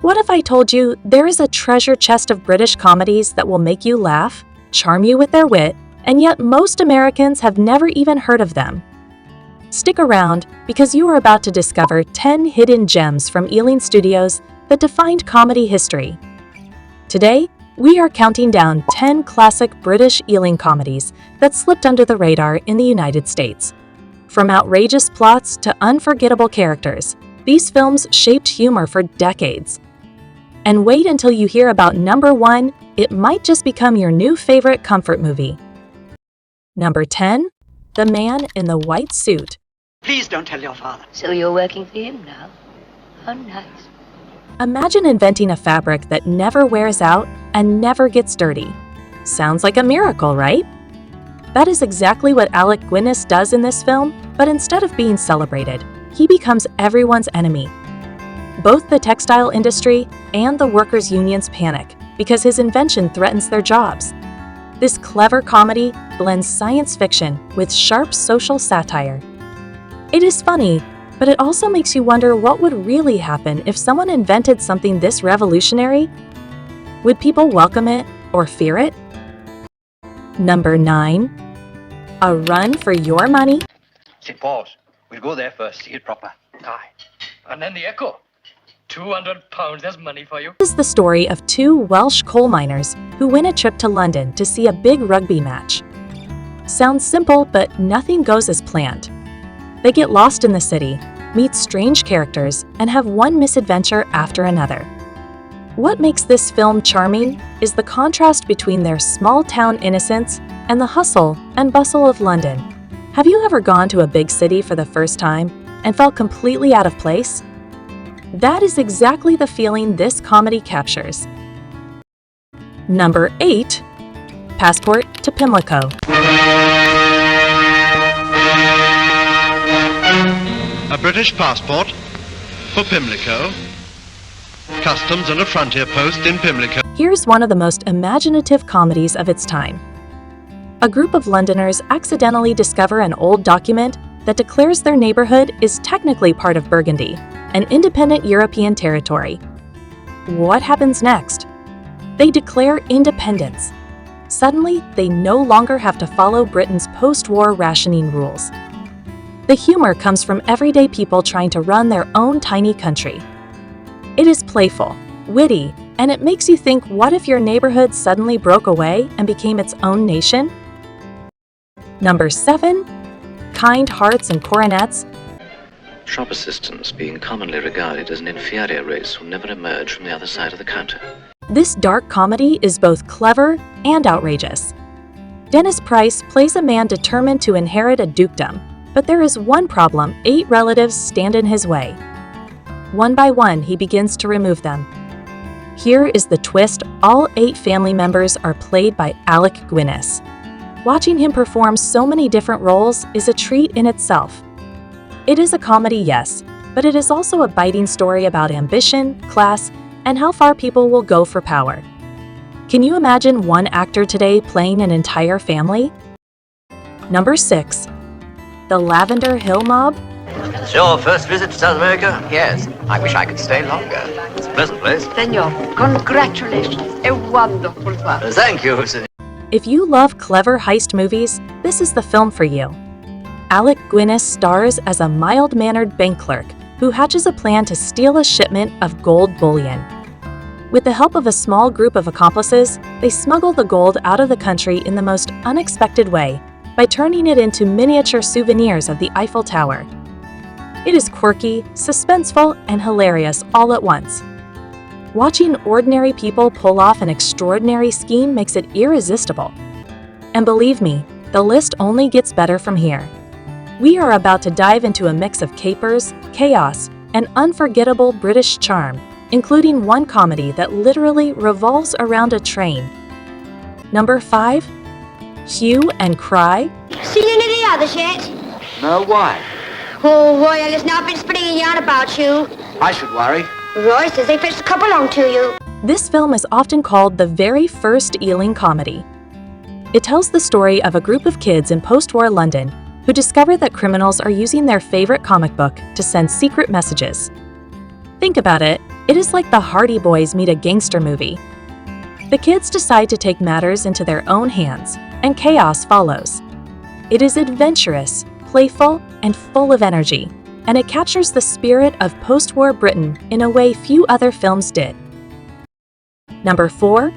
What if I told you there is a treasure chest of British comedies that will make you laugh, charm you with their wit, and yet most Americans have never even heard of them? Stick around, because you are about to discover 10 hidden gems from Ealing Studios that defined comedy history. Today, we are counting down 10 classic British Ealing comedies that slipped under the radar in the United States. From outrageous plots to unforgettable characters, these films shaped humor for decades. And wait until you hear about number 1, it might just become your new favorite comfort movie. Number 10, The Man in the White Suit. Please don't tell your father. So you're working for him now? How nice. Imagine inventing a fabric that never wears out and never gets dirty. Sounds like a miracle, right? That is exactly what Alec Guinness does in this film, but instead of being celebrated, he becomes everyone's enemy. Both the textile industry and the workers' unions panic because his invention threatens their jobs. This clever comedy blends science fiction with sharp social satire. It is funny, but it also makes you wonder what would really happen if someone invented something this revolutionary. Would people welcome it or fear it? Number 9, A Run for Your Money. Sit, pause. We'll go there first, see it proper. Aye. And then the echo. £200, there's money for you. This is the story of two Welsh coal miners who win a trip to London to see a big rugby match. Sounds simple, but nothing goes as planned. They get lost in the city, meet strange characters, and have one misadventure after another. What makes this film charming is the contrast between their small-town innocence and the hustle and bustle of London. Have you ever gone to a big city for the first time and felt completely out of place? That is exactly the feeling this comedy captures. Number 8, Passport to Pimlico. A British passport for Pimlico. Customs and a frontier post in Pimlico. Here's one of the most imaginative comedies of its time. A group of Londoners accidentally discover an old document that declares their neighborhood is technically part of Burgundy, an independent European territory. What happens next? They declare independence. Suddenly, they no longer have to follow Britain's post-war rationing rules. The humor comes from everyday people trying to run their own tiny country. It is playful, witty, and it makes you think, what if your neighborhood suddenly broke away and became its own nation? Number 7, Kind Hearts and Coronets. Shop assistants being commonly regarded as an inferior race who never emerge from the other side of the counter. This dark comedy is both clever and outrageous. Dennis Price plays a man determined to inherit a dukedom, but there is one problem: 8 relatives stand in his way. One by one, he begins to remove them. Here is the twist: all 8 family members are played by Alec Guinness. Watching him perform so many different roles is a treat in itself. It is a comedy, yes, but it is also a biting story about ambition, class, and how far people will go for power. Can you imagine one actor today playing an entire family? Number 6, The Lavender Hill Mob. It's your first visit to South America? Yes. I wish I could stay longer. It's a pleasant place. Senor, congratulations. A wonderful one. Thank you, senor. If you love clever heist movies, this is the film for you. Alec Guinness stars as a mild-mannered bank clerk who hatches a plan to steal a shipment of gold bullion. With the help of a small group of accomplices, they smuggle the gold out of the country in the most unexpected way by turning it into miniature souvenirs of the Eiffel Tower. It is quirky, suspenseful, and hilarious all at once. Watching ordinary people pull off an extraordinary scheme makes it irresistible. And believe me, the list only gets better from here. We are about to dive into a mix of capers, chaos, and unforgettable British charm, including one comedy that literally revolves around a train. Number 5, Hue and Cry. Seen any of the others yet? No, why? Oh, Royal has not been spreading yarn about you. I should worry. Roy says they fetched a couple on to you. This film is often called the very first Ealing comedy. It tells the story of a group of kids in post-war London who discover that criminals are using their favorite comic book to send secret messages. Think about it. It is like the Hardy Boys meet a gangster movie. The kids decide to take matters into their own hands, and chaos follows. It is adventurous, playful, and full of energy, and it captures the spirit of post-war Britain in a way few other films did. Number 4.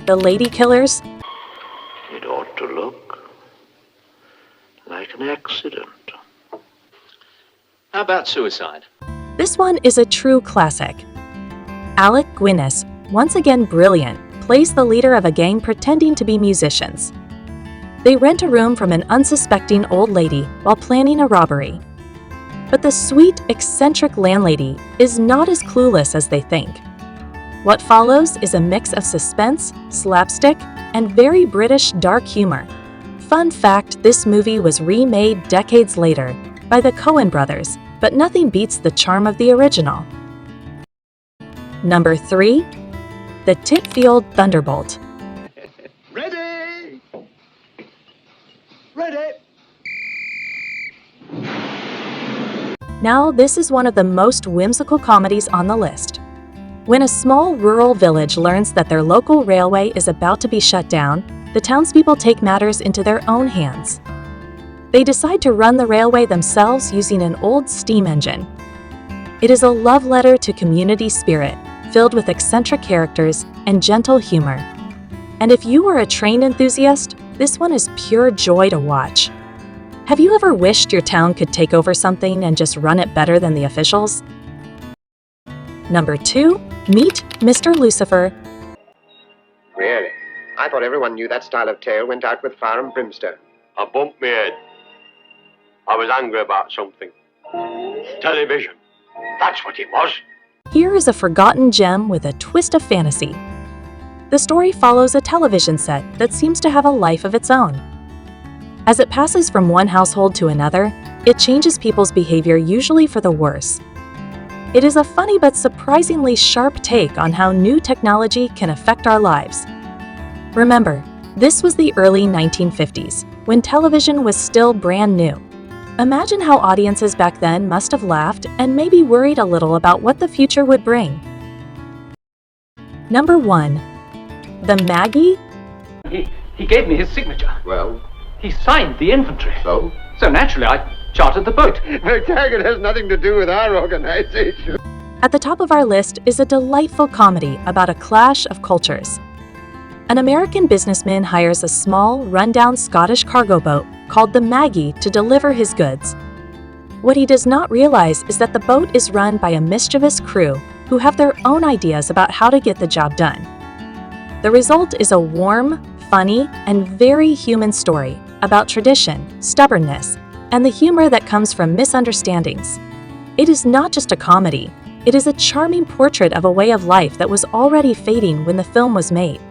The Lady Killers. It ought to look like an accident. How about suicide? This one is a true classic. Alec Guinness, once again brilliant, plays the leader of a gang pretending to be musicians. They rent a room from an unsuspecting old lady while planning a robbery. But the sweet, eccentric landlady is not as clueless as they think. What follows is a mix of suspense, slapstick, and very British dark humor. Fun fact, this movie was remade decades later by the Coen brothers, but nothing beats the charm of the original. Number 3. The Titfield Thunderbolt. Ready! Ready! Now, this is one of the most whimsical comedies on the list. When a small rural village learns that their local railway is about to be shut down, the townspeople take matters into their own hands. They decide to run the railway themselves using an old steam engine. It is a love letter to community spirit, filled with eccentric characters and gentle humor. And if you are a train enthusiast, this one is pure joy to watch. Have you ever wished your town could take over something and just run it better than the officials? Number 2. Meet Mr. Lucifer. Really? I thought everyone knew that style of tale went out with fire and brimstone. I bumped my head. I was angry about something. Television. That's what it was. Here is a forgotten gem with a twist of fantasy. The story follows a television set that seems to have a life of its own. As it passes from one household to another, it changes people's behavior, usually for the worse. It is a funny but surprisingly sharp take on how new technology can affect our lives. Remember, this was the early 1950s, when television was still brand new. Imagine how audiences back then must have laughed and maybe worried a little about what the future would bring. Number 1. The Maggie. He gave me his signature. Well, He signed the infantry. so? So naturally, I chartered the boat. McTaggart has nothing to do with our organization. At the top of our list is a delightful comedy about a clash of cultures. An American businessman hires a small, rundown Scottish cargo boat called the Maggie to deliver his goods. What he does not realize is that the boat is run by a mischievous crew who have their own ideas about how to get the job done. The result is a warm, funny, and very human story about tradition, stubbornness, and the humor that comes from misunderstandings. It is not just a comedy, it is a charming portrait of a way of life that was already fading when the film was made.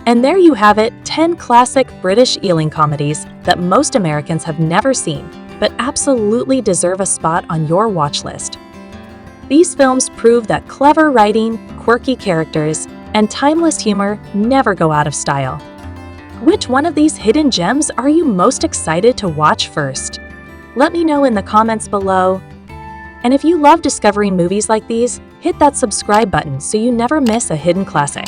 And there you have it, 10 classic British Ealing comedies that most Americans have never seen, but absolutely deserve a spot on your watch list. These films prove that clever writing, quirky characters, and timeless humor never go out of style. Which one of these hidden gems are you most excited to watch first? Let me know in the comments below. And if you love discovering movies like these, hit that subscribe button so you never miss a hidden classic.